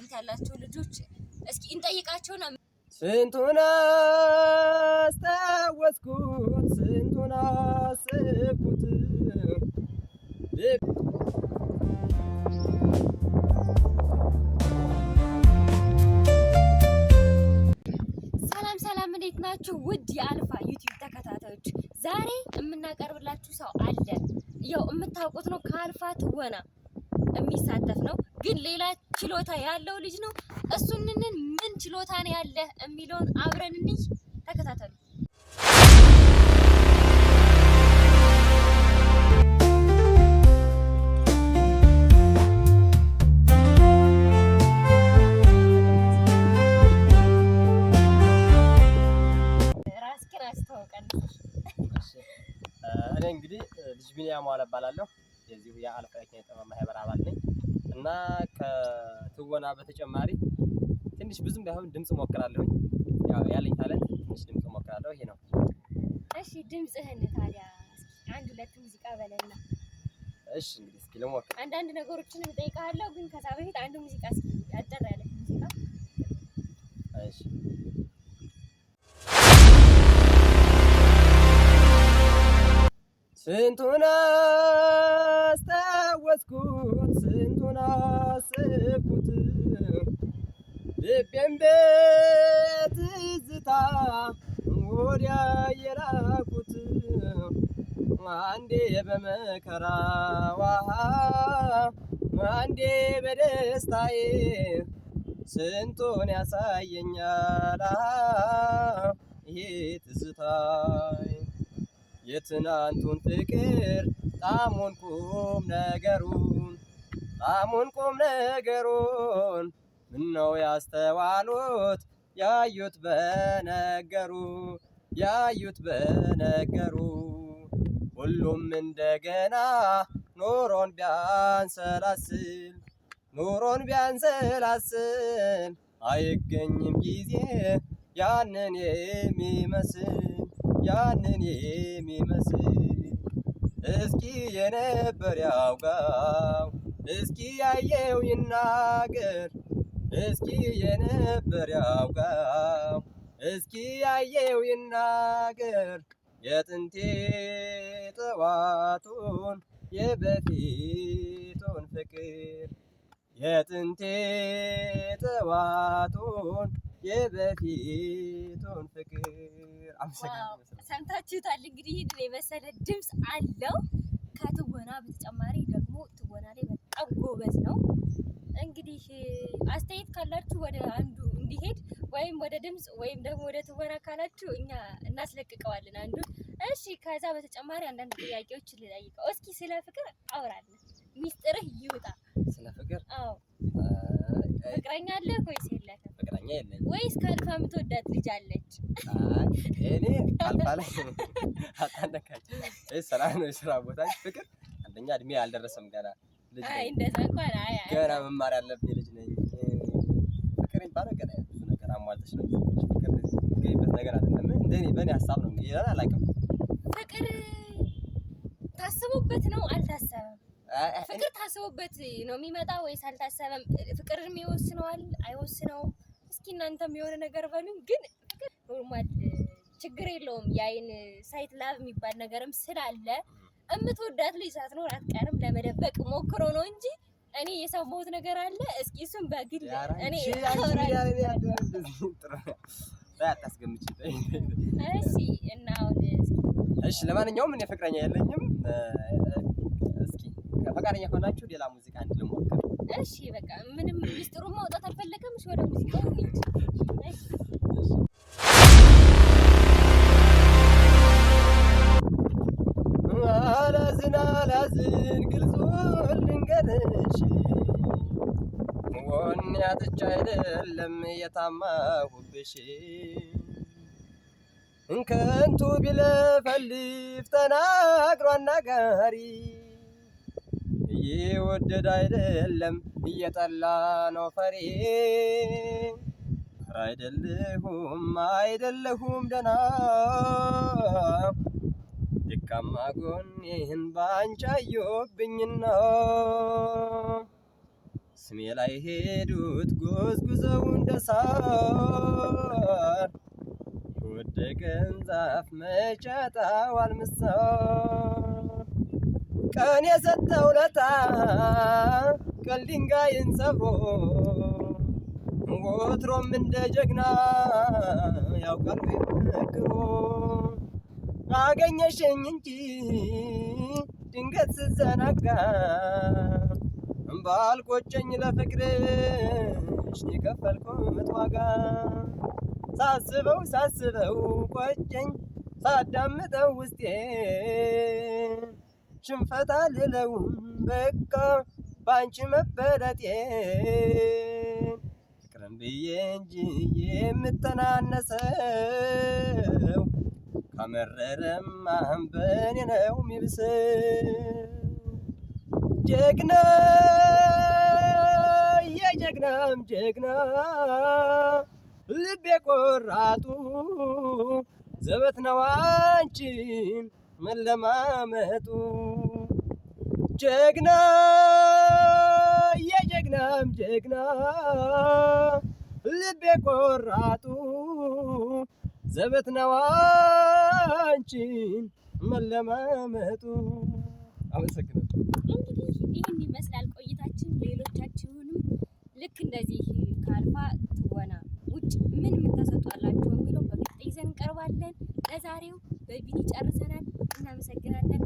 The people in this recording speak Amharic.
ታለንት ያላቸው ልጆች እስኪ እንጠይቃቸውና ስንቱን አስታወስኩት ስንቱን አሰብኩት ሰላም እንዴት ናችሁ? ውድ የአልፋ ዩቲዩብ ተከታታዮች ዛሬ የምናቀርብላችሁ ሰው አለ። ያው የምታውቁት ነው ከአልፋ ትወና የሚሳተፍ ነው፣ ግን ሌላ ችሎታ ያለው ልጅ ነው። እሱንን ምን ችሎታ ነው ያለ የሚለውን አብረን እንይ፣ ተከታተሉ። እኔ እንግዲህ ልጅ ቢኒያም ዋለ እባላለሁ። የዚሁ የአልፋ የኪነ ጥበብ ማህበር አባል ነኝ እና ከትወና በተጨማሪ ትንሽ ብዙም ባይሆን ድምጽ ሞክራለሁ። ያው ያለኝ ታለንት ትንሽ ድምጽ ሞክራለሁ። ይሄ ነው። እሺ ድምጽህን ታዲያ እስኪ አንድ ሁለት ሙዚቃ በለና። እሺ እንግዲህ እስኪ ልሞክር። አንዳንድ ነገሮችን እጠይቅሃለሁ፣ ግን ከዛ በፊት አንድ ሙዚቃ እስኪ አጠር ያለ ሙዚቃ። እሺ ስንቱን አስታወስኩት ስንቱን አሰብኩት ልቤን በትዝታ ወዲያ የላኩት አንዴ በመከራዋ አንዴ በደስታዬ ስንቱን ያሳየኛል ይሄ ትዝታዬ የትናንቱን ፍቅር ጣሙን ቁም ነገሩን ምነው ያስተዋሉት ያዩት በነገሩ ሁሉም እንደገና ኑሮን ቢያንሰላስል አይገኝም ጊዜ ያንን የሚመስል እስኪ የነበር ያውጋው እስኪ ያየው ይናገር እስኪ የነበር ያውጋው እስኪ ያየው ይናገር የጥንቴ ጠዋቱን የበፊቱን ፍቅር የጥንቴ ጠዋቱን የበፊቱን ፍቅር። ሰምታችሁታል እንግዲህ ይህን የመሰለ ድምፅ አለው። ከትወና በተጨማሪ ደግሞ ትወና ላይ በጣም ጎበዝ ነው። እንግዲህ አስተያየት ካላችሁ ወደ አንዱ እንዲሄድ ወይም ወደ ድምፅ ወይም ደግሞ ወደ ትወና ካላችሁ እኛ እናስለቅቀዋለን አንዱን። እሺ ከዛ በተጨማሪ አንዳንድ ጥያቄዎች ልጠይቀው። እስኪ ስለ ፍቅር አውራለን፣ ሚስጥርህ ይውጣ። ስለ ፍቅር? አዎ። ፍቅረኛ አለህ ወይስ የለህም? ፍቅረኛ የለኝ። ወይስ ከአልፋ የምትወዳት ልጅ አለች? እኔ አልፋ ላይ አታነካች። ሰላም ነው የስራ ቦታ ፍቅር። አንደኛ እድሜ አልደረሰም ገና ልጅ። አይ እንደዛ እንኳን ገና መማር ያለብኝ ልጅ ነኝ። ፍቅር ይባላል ገና ብዙ ነገር አሟልተሽ ነው። ፍቅር ገይበት ነገር አይደለም። እንደኔ በእኔ ሀሳብ ነው እንግዲህ ይላል። አላውቅም። ፍቅር ታስቦበት ነው አልታሰበም? ፍቅር ታስቦበት ነው የሚመጣ ወይስ አልታሰበም? ፍቅርን ይወስነዋል አይወስነውም? እስኪ እናንተም የሆነ ነገር በሉኝ። ግን ፍቅር ኖርማል ችግር የለውም። የአይን ሳይት ላብ የሚባል ነገርም ስላለ እምትወዳት ልጅ ሳትኖር አትቀርም። ለመደበቅ ሞክሮ ነው እንጂ እኔ የሰማሁት ነገር አለ። እስኪ እሱን በግል እኔ አታስገምጪ። እሺ እና አሁን እሺ ለማንኛውም እኔ ፍቅረኛ የለኝም። እስኪ ፈቃደኛ ከሆናችሁ ሌላ ሙዚቃ አንድ ልሞክር። እሺ በቃ ምንም ሚስጥሩን ማውጣት አልፈለገም። እሺ ወደ ሙዚቃው እንሂድ። አላዝን ግልጹን ልንገርሽ ወኔ አጥቼ አይደለም የታማሁብሽ እንከንቱ ቢለፈልፍ ተናግሮ አናጋሪ እየወደደ አይደለም እየጠላ ነው ፈሪ አይደለሁም ደና ደካማ ጎኔን ባንቺ አየሁብኝና ስሜ ላይ ሄዱት ጎዝጉዘው እንደ ሳር የወደቀን ዛፍ መጫጣዋል ምሳር ቀን የሰጠው ለታ ቀል ድንጋይን ሰብሮ ወትሮም እንደ ጀግና ያውቃል መክሮ አገኘሽኝ እንጂ ድንገት ስዘናጋ ባልቆጨኝ ለፍቅርሽ የከፈልኩት ዋጋ ሳስበው ቆጨኝ ሳዳምጠው ውስጤ ሽንፈት አልለውም በቃ ባንቺ መበለጤ ፍቅርን ብዬ እንጂ የምተናነሰው ከመረረማ በኔ ነው የሚብሰው ጀግና የጀግናም ጀግና ልቤ ቆራጡ ዘበት ነው አንቺን መለማመጡ ጀግና የጀግናም ጀግና ልቤ ቆራጡ ዘበት ነው አንቺን መለማመጡ። አመሰግናለሁ። እንግዲህ ይህን ይመስላል ቆይታችን። ሌሎቻችሁንም ልክ እንደዚህ ከአልፋ ትወና ውጭ ምን ታሰጧላችሁ የሚለው በቀጣይ ይዘን እንቀርባለን። ለዛሬው በቪዲዮ ጨርሰናል። እናመሰግናለን።